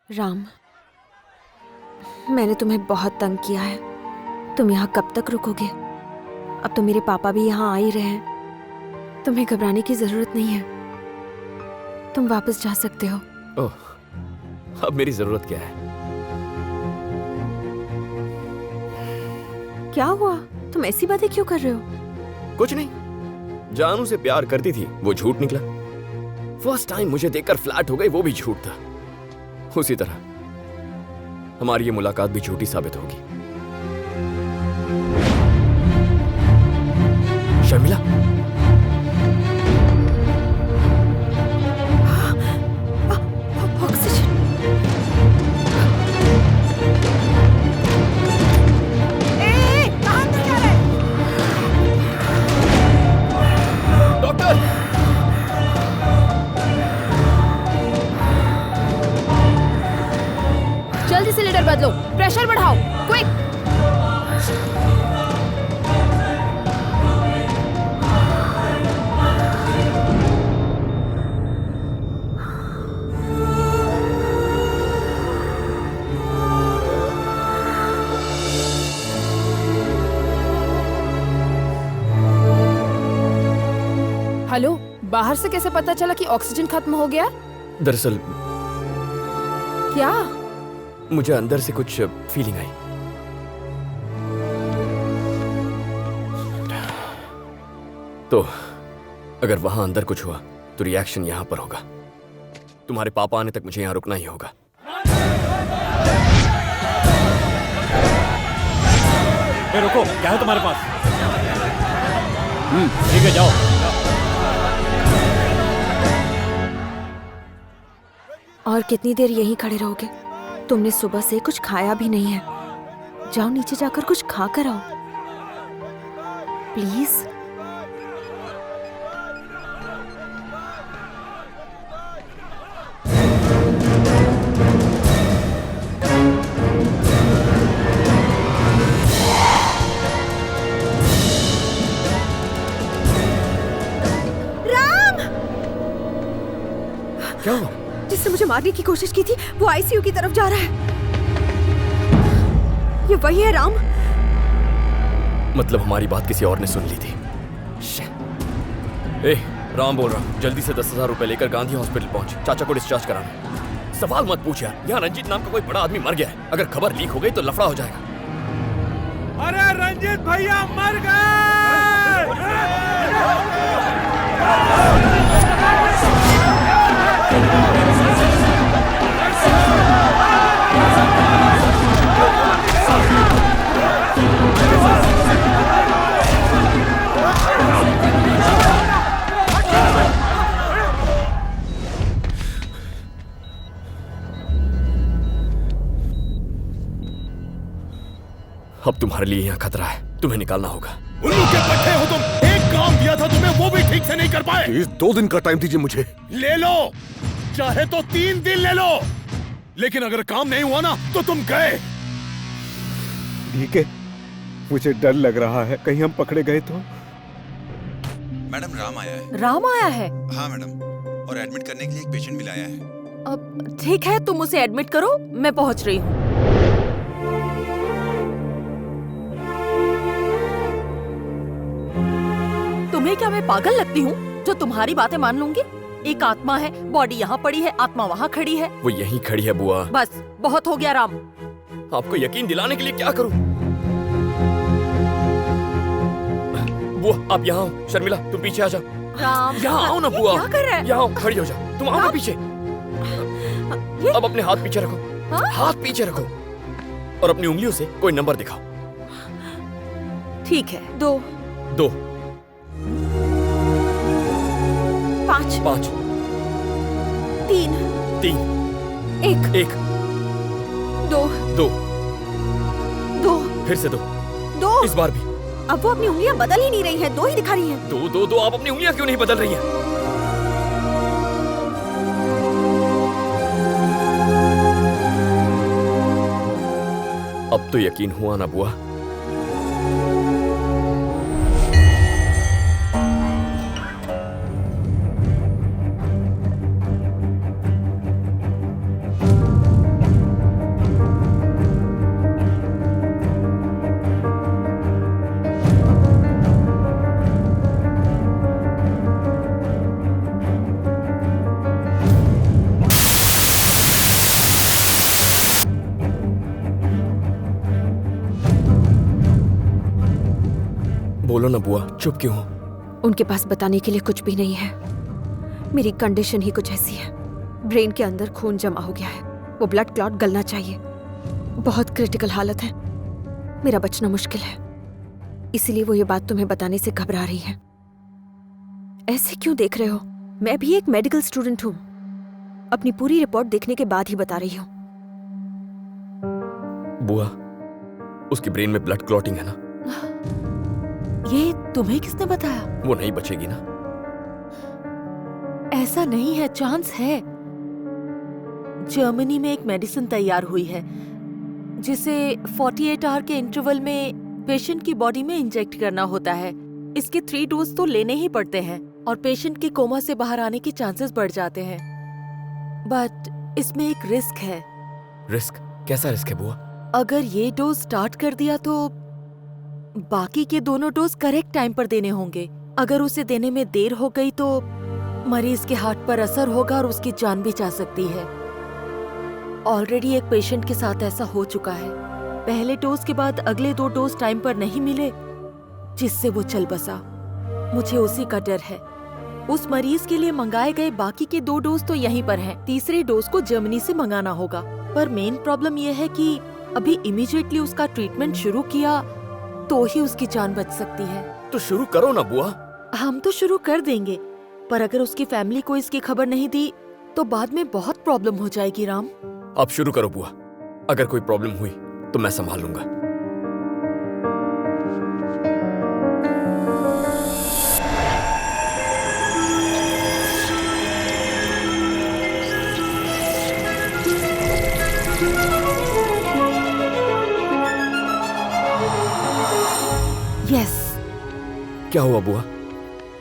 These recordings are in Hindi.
राम, मैंने तुम्हें बहुत तंग किया है। तुम यहाँ कब तक रुकोगे? अब तो मेरे पापा भी यहाँ आ ही रहे हैं। तुम्हें घबराने की जरूरत नहीं है, तुम वापस जा सकते हो। ओह, अब मेरी जरूरत क्या है? क्या हुआ? तुम ऐसी बातें क्यों कर रहे हो? कुछ नहीं, जानू से प्यार करती थी, वो झूठ निकला। फर्स्ट टाइम मुझे देखकर फ्लैट हो गई, वो भी झूठ था। उसी तरह हमारी ये मुलाकात भी झूठी साबित होगी। शर्मिला, ऑक्सीजन। कहाँ तक जा रहा है? डॉक्टर! जल्दी सिलेंडर बदलो, प्रेशर बढ़ाओ, क्विक। हेलो, बाहर से कैसे पता चला कि ऑक्सीजन खत्म हो गया? दरअसल क्या? मुझे अंदर से कुछ फीलिंग आई। तो अगर वहां अंदर कुछ हुआ तो रिएक्शन यहां पर होगा। तुम्हारे पापा आने तक मुझे यहां रुकना ही होगा। रुको, क्या है तुम्हारे पास? ठीक है, जाओ। और कितनी देर यहीं खड़े रहोगे? तुमने सुबह से कुछ खाया भी नहीं है। जाओ नीचे जाकर कुछ खा कर आओ प्लीज। क्या हुआ? जिसने मुझे मारने की कोशिश की थी वो आईसीयू की तरफ जा रहा है। ये वही है राम? मतलब हमारी बात किसी और ने सुन ली थी। ए, राम बोल रहा हूँ, जल्दी से 10,000 रुपए लेकर गांधी हॉस्पिटल पहुंच, चाचा को डिस्चार्ज कराना। सवाल मत पूछ यार, यहाँ रंजीत नाम का कोई बड़ा आदमी मर गया है। अगर खबर लीक हो गई तो लफड़ा हो जाएगा। अरे रंजीत भैया मर गए! अब तुम्हारे लिए यहाँ खतरा है, तुम्हें निकालना होगा। उल्लू के पट्टे हो तुम। एक काम दिया था तुम्हें, वो भी ठीक से नहीं कर पाए। प्लीज 2 दिन का टाइम दीजिए मुझे। ले लो, चाहे तो 3 दिन ले लो, लेकिन अगर काम नहीं हुआ ना तो तुम गए। ठीक है, मुझे डर लग रहा है कहीं हम पकड़े गए तो। मैडम, राम आया है। राम आया है? हाँ मैडम, और एडमिट करने के लिए एक पेशेंट भी लाया है। अब ठीक है, तुम उसे एडमिट करो, मैं पहुंच रही हूँ। तुम्हें क्या मैं पागल लगती हूँ जो तुम्हारी बातें मान लूंगी? एक आत्मा है, बॉडी यहाँ पड़ी है, आत्मा वहाँ खड़ी है। वो यहीं खड़ी है बुआ। बस बहुत हो गया राम। आपको यकीन दिलाने के लिए क्या करूं? बुआ आप यहाँ आओ। शर्मिला तुम पीछे आ जाओ। राम, यहाँ आओ ना बुआ। क्या कर रहा है? यहाँ आओ, खड़ी हो जाओ। तुम आओ ना पीछे। अब अपने हाथ पीछे रखो। हाँ? हाथ पीछे रखो और अपनी उंगलियों से कोई नंबर दिखाओ। ठीक है। 2 2 5 5 3 3 1 1 2 2 2 फिर से 2 2। इस बार भी अब वो अपनी उंगलियां बदल ही नहीं रही है, 2 ही दिखा रही है। 2 2 2। आप अपनी उंगलियां क्यों नहीं बदल रही हैं? अब तो यकीन हुआ ना बुआ? बोलो ना बुआ, चुप क्यों हो? उनके पास बताने के लिए कुछ भी नहीं है। मेरी कंडीशन ही कुछ ऐसी है। ब्रेन के अंदर खून जमा हो गया है, वो ब्लड क्लॉट गलना चाहिए। बहुत क्रिटिकल हालत है, मेरा बचना मुश्किल है। इसीलिए वो ये बात तुम्हें बताने से घबरा रही है। ऐसे क्यों देख रहे हो? मैं भी एक मेडिकल स्टूडेंट हूँ। अपनी पूरी रिपोर्ट देखने के बाद ही बता रही हूँ। बुआ, उसकी ब्रेन में ब्लड क्लॉटिंग है ना। ये तुम्हें किसने बताया? वो नहीं बचेगी ना। ऐसा नहीं है, चांस है। जर्मनी में एक मेडिसिन तैयार हुई है जिसे 48 आवर के इंटरवल में पेशेंट की बॉडी में इंजेक्ट करना होता है। इसके 3 डोज तो लेने ही पड़ते हैं और पेशेंट के कोमा से बाहर आने के चांसेस बढ़ जाते हैं। बट इसमें एक रिस्क है। रिस्क? कैसा रिस्क है बुआ? अगर ये डोज स्टार्ट कर दिया तो बाकी के दोनों डोज करेक्ट टाइम पर देने होंगे। अगर उसे देने में देर हो गई तो मरीज के हार्ट पर असर होगा और उसकी जान भी जा सकती है। ऑलरेडी एक पेशेंट के साथ ऐसा हो चुका है। पहले डोज के बाद अगले 2 डोज टाइम पर नहीं मिले, जिससे वो चल बसा। मुझे उसी का डर है। उस मरीज के लिए मंगाए गए बाकी के 2 डोज तो यहीं पर हैं। तीसरे डोज को जर्मनी से मंगाना होगा। पर मेन प्रॉब्लम यह है कि अभी इमीडिएटली उसका ट्रीटमेंट शुरू किया तो ही उसकी जान बच सकती है। तो शुरू करो ना बुआ। हम तो शुरू कर देंगे, पर अगर उसकी फैमिली को इसकी खबर नहीं दी तो बाद में बहुत प्रॉब्लम हो जाएगी। राम, अब शुरू करो बुआ। अगर कोई प्रॉब्लम हुई तो मैं संभाल लूंगा। यस। क्या हुआ बुआ?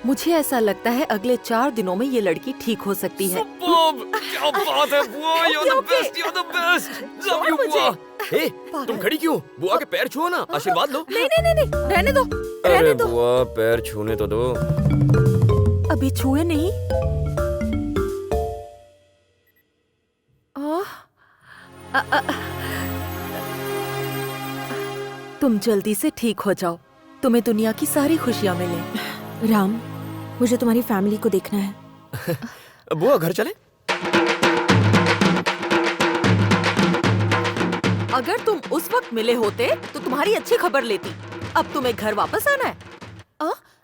मुझे ऐसा लगता है अगले 4 दिनों में ये लड़की ठीक हो सकती है। क्या बात है बुआ, you're the best, you're the best. Love you बुआ। हे, तुम खड़ी क्यों? बुआ के पैर छुओ ना, आशीर्वाद लो। नहीं नहीं नहीं, रहने दो, अरे रहने दो। बुआ, पैर छूने तो दो। अभी छुए नहीं। तुम जल्दी से ठीक हो जाओ, तुम्हें दुनिया की सारी खुशियाँ मिले। राम, मुझे तुम्हारी फैमिली को देखना है। बुआ घर चले? अगर तुम उस वक्त मिले होते तो तुम्हारी अच्छी खबर लेती। अब तुम्हें घर वापस आना है।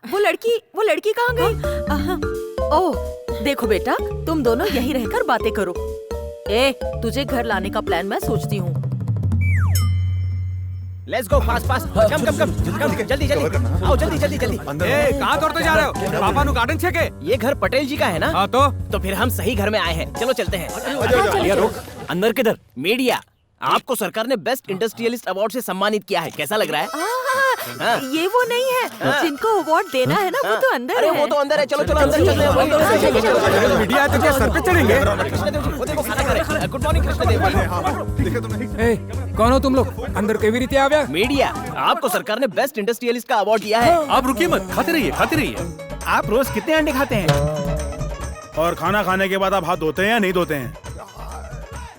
वो लड़की कहाँ गई? ओह, देखो बेटा, तुम दोनों यहीं रहकर बातें करो। तुझे घर लाने का प्लान मैं सोचती हूँ। लेट्स गो, फास्ट फास्ट, कम जल्दी आओ, जल्दी। कहाँ दौड़ते जा रहे हो? पापा नु गार्डन छे के? ये घर पटेल जी का है ना? हाँ तो फिर हम सही घर में आए हैं। चलो चलते हैं। भैया रोक। अंदर किधर? मीडिया, आपको सरकार ने बेस्ट इंडस्ट्रियलिस्ट अवार्ड से सम्मानित किया है। कैसा लग रहा है? ये वो नहीं है जिनको अवार्ड देना है ना, वो तो अंदर अरे है। वो तो अंदर है। चलो अंदर चलते हैं। मीडिया है तो क्या सर पे चढ़ेंगे? वो देखो खाना खा रहे। Good morning Krishnadev. कौन हो तुम लोग? अंदर केवी रीति आ गया? मीडिया, आपको सरकार ने बेस्ट इंडस्ट्रियलिस्ट का अवार्ड दिया है। आप रुकिए मत, खाते रहिए। आप रोज कितने अंडे खाते हैं? और खाना खाने के बाद आप हाथ धोते हैं या नहीं धोते हैं?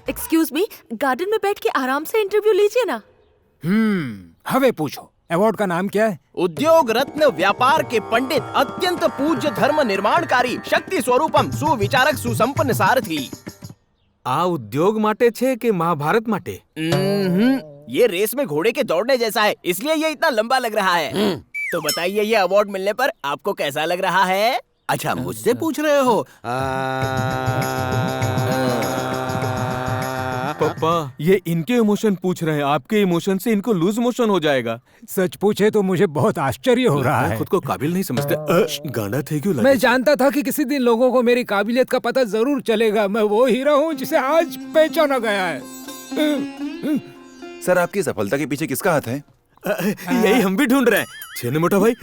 एक्सक्यूज मी, गार्डन में बैठ के आराम से इंटरव्यू लीजिए ना। हवे पूछो, अवार्ड का नाम क्या है? उद्योग रत्न, व्यापार के पंडित, अत्यंत पूज्य धर्म निर्माणकारी, शक्ति स्वरूपम, सुविचारक, सुसंपन्न सारथी। आ उद्योग माटे छे के महाभारत माटे? ये रेस में घोड़े के दौड़ने जैसा है, इसलिए ये इतना लंबा लग रहा है। तो बताइए, ये अवार्ड मिलने पर आपको कैसा लग रहा है? अच्छा, मुझसे पूछ रहे हो? पापा, ये इनके इमोशन पूछ रहे हैं। आपके इमोशन से इनको लूज मोशन हो जाएगा। सच पूछे तो मुझे बहुत आश्चर्य हो रहा है। खुद को काबिल नहीं समझते। गाना थे क्यों? मैं जानता था कि किसी दिन लोगों को मेरी काबिलियत का पता जरूर चलेगा। मैं वो हीरा हूँ जिसे आज पहचाना गया है। सर, आपकी सफलता के पीछे किसका हाथ है? यही हम भी ढूंढ रहे हैं। छेने मोटा भाई।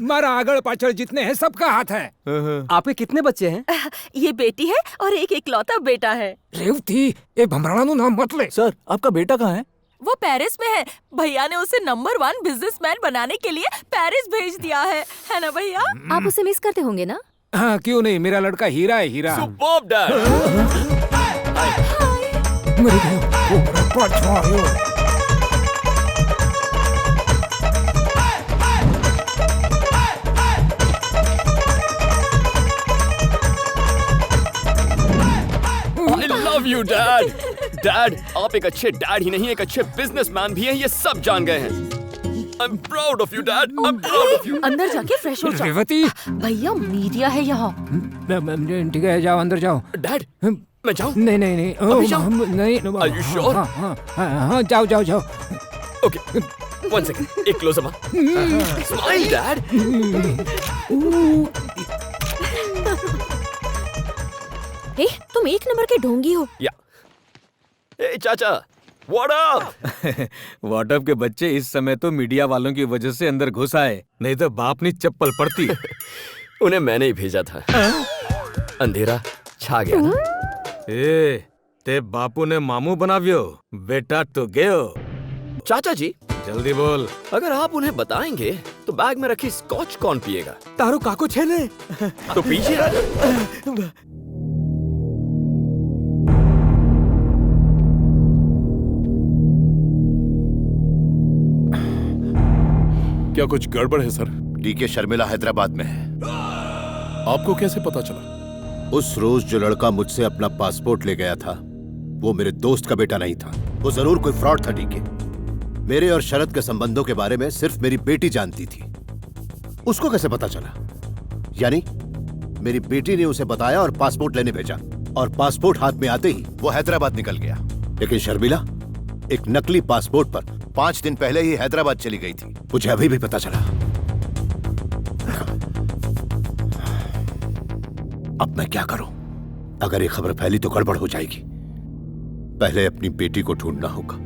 मारा आगड़ पाछड़ जितने हैं सबका हाथ है। आपके कितने बच्चे हैं? ये बेटी है और एक इकलौता बेटा है। रेवती, ये भमराना नु नाम मत ले। सर, आपका बेटा कहाँ है? वो पेरिस में है। भैया ने उसे नंबर 1 बिजनेसमैन बनाने के लिए पेरिस भेज दिया है ना भैया? आप उसे मिस करते होंगे ना? हाँ, क्यों नहीं, मेरा लड़का हीरा है, हीरा। Superb dad. मेरे Dev, love you dad. Dad, आप एक अच्छे डैड ही नहीं, एक अच्छे बिजनेसमैन भी हैं, ये सब जान गए हैं। I'm proud of you, Dad. I'm proud of you. अंदर जाके फ्रेश हो जाओ। रेवती, भैया मीडिया है यहाँ। ठीक है, जाओ अंदर जाओ। डैड, मैं जाऊँ? नहीं नहीं नहीं, अभी जाऊँ? नहीं। Are you sure? हाँ, जाओ जाओ जाओ। Okay, 1 second. एक close up. Smile, Dad. हे, तुम एक नंबर के ढोंगी हो। या। Hey, चाचा, what up? वाटअप के बच्चे इस समय तो मीडिया वालों की वजह से अंदर घुस आए, नहीं तो बाप ने चप्पल पड़ती। उन्हें मैंने ही भेजा था। अंधेरा छा गया ना? ए, ते बापू ने मामू बनाव्यो, बेटा तो गयो। चाचा जी, जल्दी बोल। अगर आप उन्हें बताएंगे तो बैग में रखी स्कॉच कौन पिएगा? तारो काको छेले। तो पीछे क्या कुछ गड़बड़ है सर? डीके शर्मिला हैदराबाद में है। आपको कैसे पता चला? उस रोज जो लड़का मुझसे अपना पासपोर्ट ले गया था वो मेरे दोस्त का बेटा नहीं था। वो जरूर कोई फ्रॉड था। डीके, मेरे और शरद के संबंधों के बारे में सिर्फ मेरी बेटी जानती थी। उसको कैसे पता चला? यानी मेरी बेटी ने उसे बताया और पासपोर्ट लेने भेजा, और पासपोर्ट हाथ में आते ही वो हैदराबाद निकल गया। लेकिन शर्मिला एक नकली पासपोर्ट पर 5 दिन पहले ही हैदराबाद चली गई थी। मुझे अभी भी पता चला। अब मैं क्या करूं? अगर ये खबर फैली तो गड़बड़ हो जाएगी। पहले अपनी बेटी को ढूंढना होगा।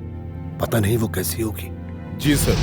पता नहीं वो कैसी होगी। जी सर।